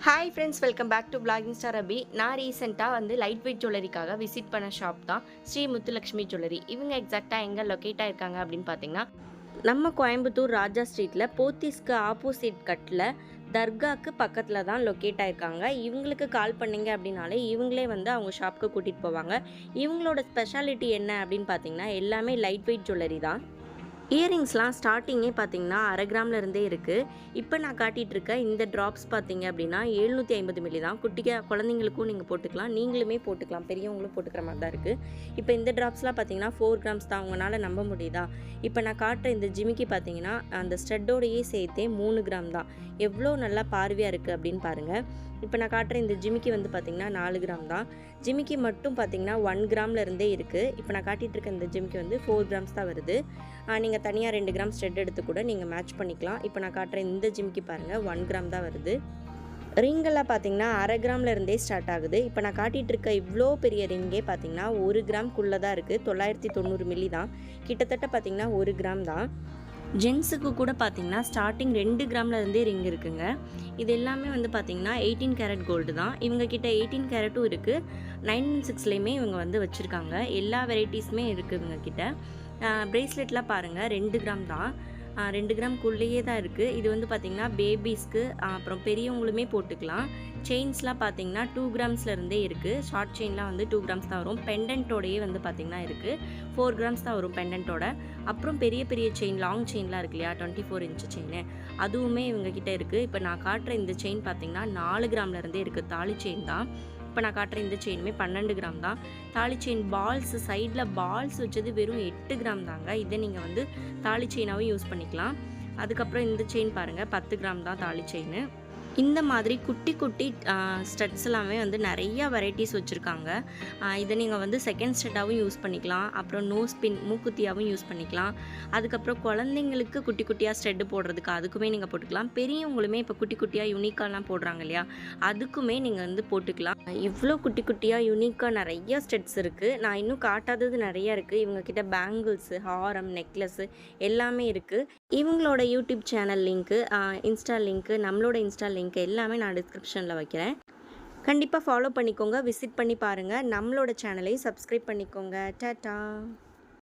Hi friends, welcome back to blogging star Abhi. நான் ரீசெண்டாக light weight ஜுவல்லரிக்காக விசிட் பண்ண ஷாப் தான் ஸ்ரீ முத்துலக்ஷ்மி ஜுவல்லரி. இவங்க எக்ஸாக்டாக எங்கே லொக்கேட் ஆயிருக்காங்க அப்படின்னு பார்த்தீங்கன்னா, நம்ம கோயம்புத்தூர் ராஜா ஸ்ட்ரீட்டில் போத்தீஸ்க்கு ஆப்போசிட் கட்டில் தர்காவுக்கு பக்கத்தில் தான் லொக்கேட் ஆயிருக்காங்க. இவங்களுக்கு கால் பண்ணிங்க அப்படின்னாலே இவங்களே அவங்க ஷாப்புக்கு கூட்டிகிட்டு போவாங்க. இவங்களோட ஸ்பெஷாலிட்டி என்ன அப்படின்னு பார்த்தீங்கன்னா, எல்லாமே லைட் வெயிட் ஜுவல்லரி தான். இயரிங்ஸ்லாம் ஸ்டார்டிங்கே பார்த்தீங்கன்னா 1/2 கிராமில் இருந்தே இருக்குது. இப்போ நான் காட்டிகிட்டு இருக்க இந்த ட்ராப்ஸ் பார்த்தீங்க அப்படின்னா 750 மில்லி தான். குழந்தைங்களுக்கும் நீங்கள் போட்டுக்கலாம், நீங்களுமே போட்டுக்கலாம், பெரியவங்களும் போட்டுக்கிற மாதிரி தான் இருக்குது. இப்போ இந்த ட்ராப்ஸ்லாம் பார்த்தீங்கன்னா 4 கிராம்ஸ் தான். உங்களால் நம்ப முடியுதா? இப்போ நான் காட்டுற இந்த ஜிமிக்கி பார்த்தீங்கன்னா அந்த ஸ்டட்டோடையே சேர்த்தே 3 கிராம் தான். எவ்வளோ நல்லா பார்வையாக இருக்குது அப்படின்னு பாருங்கள். இப்போ நான் காட்டுற இந்த ஜிமிக்கி பார்த்தீங்கன்னா 4 கிராம் தான். ஜிமிக்கி மட்டும் பார்த்தீங்கன்னா 1 கிராமில் இருந்தே இருக்குது. இப்போ நான் காட்டிகிட்டு இருக்க இந்த ஜிமிக்கி 4 கிராம்ஸ் தான் வருது. நீங்கள் தனியாக 2 கிராம் ஸ்டெட் எடுத்து கூட நீங்கள் மேட்ச் பண்ணிக்கலாம். இப்போ நான் காட்டுற இந்த ஜிமிக்கி பாருங்கள், 1 கிராம் தான் வருது. ரிங்கெல்லாம் பார்த்தீங்கன்னா 1/2 கிராமில் இருந்தே ஸ்டார்ட் ஆகுது. இப்போ நான் காட்டிகிட்டு இருக்க இவ்வளோ பெரிய ரிங்கே பார்த்தீங்கன்னா 1 கிராம்குள்ளே தான் இருக்குது. 990 மில்லி தான். கிட்டத்தட்ட பார்த்தீங்கன்னா 1 கிராம் தான். ஜென்ஸுக்கு கூட பார்த்தீங்கன்னா ஸ்டார்டிங் 2 கிராமில் இருந்தே ரிங் இருக்குங்க. இது எல்லாமே பார்த்தீங்கன்னா 18 கேரட் கோல்டு தான். இவங்க கிட்ட 18 கேரட்டும் இருக்குது, 916லேயுமே இவங்க வச்சுருக்காங்க. எல்லா வெரைட்டிஸுமே இருக்குது இவங்க கிட்ட. ப்ரேஸ்லெட்லாம் பாருங்கள், 2 கிராம் தான். 2 கிராம்குள்ளேயே தான் இருக்குது. இது பார்த்திங்கன்னா பேபிஸ்க்கு, அப்புறம் பெரியவங்களுமே போட்டுக்கலாம். செயின்ஸ்லாம் பார்த்திங்கன்னா 2 கிராம்ஸில் இருந்தே இருக்குது. ஷார்ட் செயின்லாம் 2 கிராம்ஸ் தான் வரும். பெண்டன்ட்டோடையே பார்த்திங்கன்னா இருக்குது. 4 கிராம்ஸ் தான் வரும் பெண்டன்ட்டோட. அப்புறம் பெரிய பெரிய செயின், லாங் செயின்லாம் இருக்கு இல்லையா, 24 இன்ச்சு செயின், அதுவுமே இவங்ககிட்ட இருக்குது. இப்போ நான் காட்டுற இந்த செயின் பார்த்திங்கன்னா 4 கிராமில் இருந்தே இருக்குது. தாலி செயின் தான். இப்போ நான் காட்டுற இந்த செயினுமே 12 கிராம் தான். தாலி செயின் பால்ஸ், சைடில் பால்ஸ் வச்சது வெறும் 8 கிராம் தாங்க. இதை நீங்கள் தாலி செயினாகவும் யூஸ் பண்ணிக்கலாம். அதுக்கப்புறம் இந்த செயின் பாருங்கள், 10 கிராம் தான் தாலி செயின். இந்த மாதிரி குட்டி குட்டி ஸ்டட்ஸ் எல்லாமே நிறைய வெரைட்டிஸ் வச்சுருக்காங்க. இதை நீங்கள் செகண்ட் ஸ்டட்டாகவும் யூஸ் பண்ணிக்கலாம். அப்புறம் நோஸ் பின், மூக்குத்தியாகவும் யூஸ் பண்ணிக்கலாம். அதுக்கப்புறம் குழந்தைங்களுக்கு குட்டி குட்டியாக ஸ்டெட்டு போடுறதுக்கு அதுக்குமே நீங்கள் போட்டுக்கலாம். பெரியவங்களுமே இப்போ குட்டி குட்டியாக யூனிக்காலாம் போடுறாங்க இல்லையா, அதுக்குமே நீங்கள் போட்டுக்கலாம். இவ்வளோ குட்டி குட்டியாக யூனிக்காக நிறைய ஸ்டெட்ஸ் இருக்குது. நான் இன்னும் காட்டாதது நிறையா இருக்குது. இவங்கக்கிட்ட பேங்கிள்ஸு, ஹாரம், நெக்லஸ்ஸு எல்லாமே இருக்குது. இவங்களோட YouTube channel link, Insta link, நம்மளோட இன்ஸ்டா லிங்க் எல்லாமே நான் டிஸ்கிரிப்ஷனில் வைக்கிறேன். கண்டிப்பாக ஃபாலோ பண்ணிக்கோங்க, விசிட் பண்ணி பாருங்கள். நம்மளோட சேனலை சப்ஸ்கிரைப் பண்ணிக்கோங்க. டாடா.